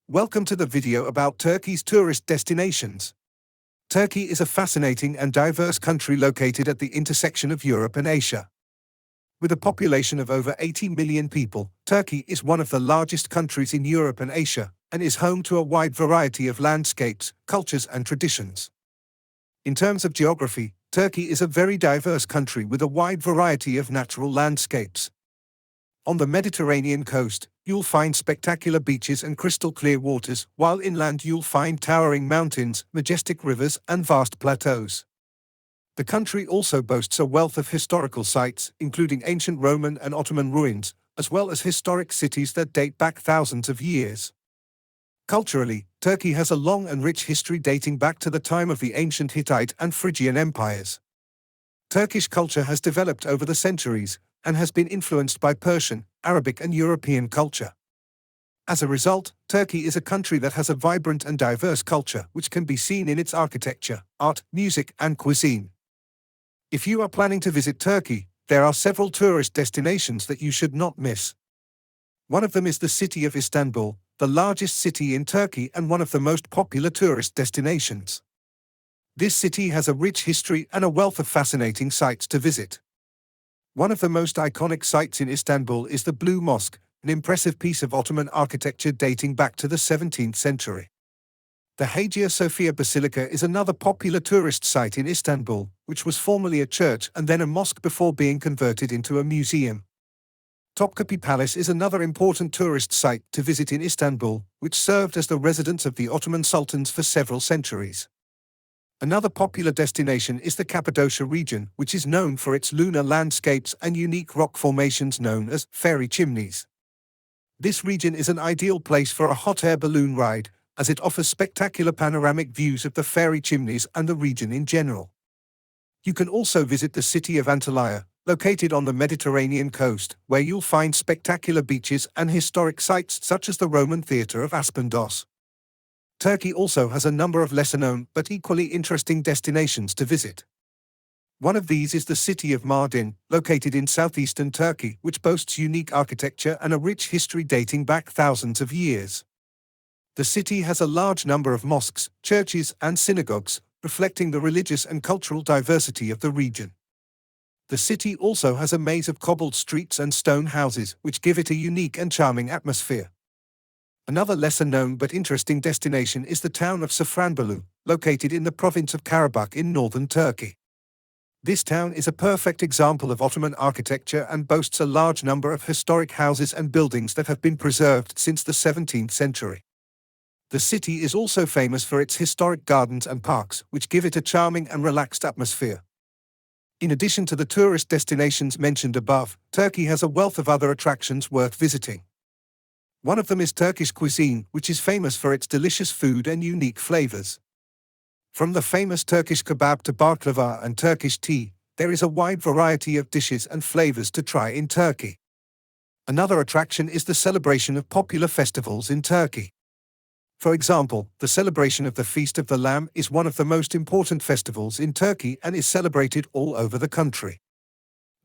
Welcome to the video about Turkey's tourist destinations. Turkey is a fascinating and diverse country located at the intersection of Europe and Asia. With a population of over 80 million people, Turkey is one of the largest countries in Europe and Asia, and is home to a wide variety of landscapes, cultures and traditions. In terms of geography, Turkey is a very diverse country with a wide variety of natural landscapes. On the Mediterranean coast, you'll find spectacular beaches and crystal-clear waters, while inland you'll find towering mountains, majestic rivers, and vast plateaus. The country also boasts a wealth of historical sites, including ancient Roman and Ottoman ruins, as well as historic cities that date back thousands of years. Culturally, Turkey has a long and rich history dating back to the time of the ancient Hittite and Phrygian empires. Turkish culture has developed over the centuries, and has been influenced by Persian, Arabic and European culture. As a result, Turkey is a country that has a vibrant and diverse culture which can be seen in its architecture, art, music and cuisine. If you are planning to visit Turkey, there are several tourist destinations that you should not miss. One of them is the city of Istanbul, the largest city in Turkey and one of the most popular tourist destinations. This city has a rich history and a wealth of fascinating sites to visit. One of the most iconic sites in Istanbul is the Blue Mosque, an impressive piece of Ottoman architecture dating back to the 17th century. The Hagia Sophia Basilica is another popular tourist site in Istanbul, which was formerly a church and then a mosque before being converted into a museum. Topkapi Palace is another important tourist site to visit in Istanbul, which served as the residence of the Ottoman sultans for several centuries. Another popular destination is the Cappadocia region, which is known for its lunar landscapes and unique rock formations known as fairy chimneys. This region is an ideal place for a hot air balloon ride, as it offers spectacular panoramic views of the fairy chimneys and the region in general. You can also visit the city of Antalya, located on the Mediterranean coast, where you'll find spectacular beaches and historic sites such as the Roman theatre of Aspendos. Turkey also has a number of lesser-known but equally interesting destinations to visit. One of these is the city of Mardin, located in southeastern Turkey, which boasts unique architecture and a rich history dating back thousands of years. The city has a large number of mosques, churches and synagogues, reflecting the religious and cultural diversity of the region. The city also has a maze of cobbled streets and stone houses, which give it a unique and charming atmosphere. Another lesser-known but interesting destination is the town of Safranbolu, located in the province of Karabakh in northern Turkey. This town is a perfect example of Ottoman architecture and boasts a large number of historic houses and buildings that have been preserved since the 17th century. The city is also famous for its historic gardens and parks, which give it a charming and relaxed atmosphere. In addition to the tourist destinations mentioned above, Turkey has a wealth of other attractions worth visiting. One of them is Turkish cuisine, which is famous for its delicious food and unique flavors. From the famous Turkish kebab to baklava and Turkish tea, there is a wide variety of dishes and flavors to try in Turkey. Another attraction is the celebration of popular festivals in Turkey. For example, the celebration of the Feast of the Lamb is one of the most important festivals in Turkey and is celebrated all over the country.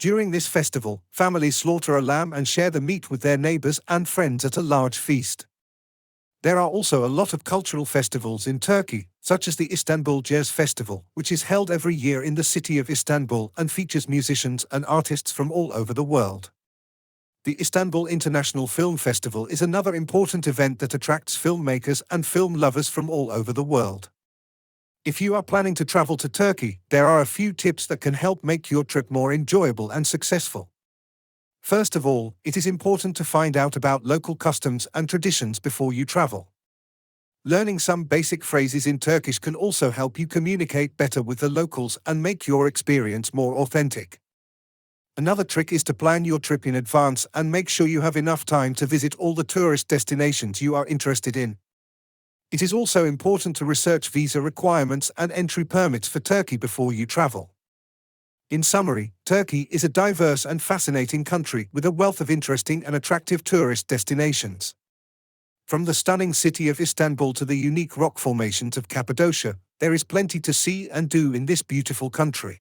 During this festival, families slaughter a lamb and share the meat with their neighbors and friends at a large feast. There are also a lot of cultural festivals in Turkey, such as the Istanbul Jazz Festival, which is held every year in the city of Istanbul and features musicians and artists from all over the world. The Istanbul International Film Festival is another important event that attracts filmmakers and film lovers from all over the world. If you are planning to travel to Turkey, there are a few tips that can help make your trip more enjoyable and successful. First of all, it is important to find out about local customs and traditions before you travel. Learning some basic phrases in Turkish can also help you communicate better with the locals and make your experience more authentic. Another trick is to plan your trip in advance and make sure you have enough time to visit all the tourist destinations you are interested in. It is also important to research visa requirements and entry permits for Turkey before you travel. In summary, Turkey is a diverse and fascinating country with a wealth of interesting and attractive tourist destinations. From the stunning city of Istanbul to the unique rock formations of Cappadocia, there is plenty to see and do in this beautiful country.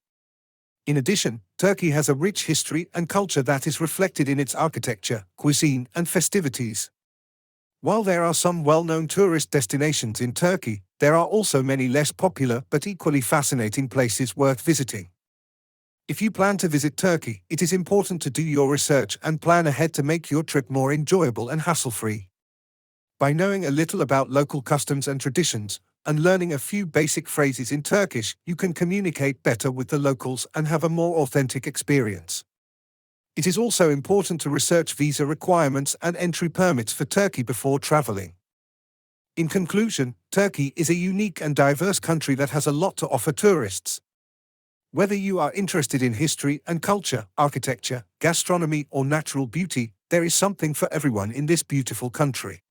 In addition, Turkey has a rich history and culture that is reflected in its architecture, cuisine, and festivities. While there are some well-known tourist destinations in Turkey, there are also many less popular but equally fascinating places worth visiting. If you plan to visit Turkey, it is important to do your research and plan ahead to make your trip more enjoyable and hassle-free. By knowing a little about local customs and traditions, and learning a few basic phrases in Turkish, you can communicate better with the locals and have a more authentic experience. It is also important to research visa requirements and entry permits for Turkey before traveling. In conclusion, Turkey is a unique and diverse country that has a lot to offer tourists. Whether you are interested in history and culture, architecture, gastronomy, or natural beauty, there is something for everyone in this beautiful country.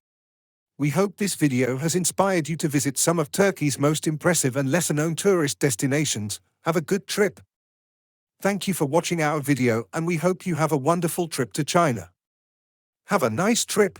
We hope this video has inspired you to visit some of Turkey's most impressive and lesser-known tourist destinations. Have a good trip. Thank you for watching our video, and we hope you have a wonderful trip to China. Have a nice trip.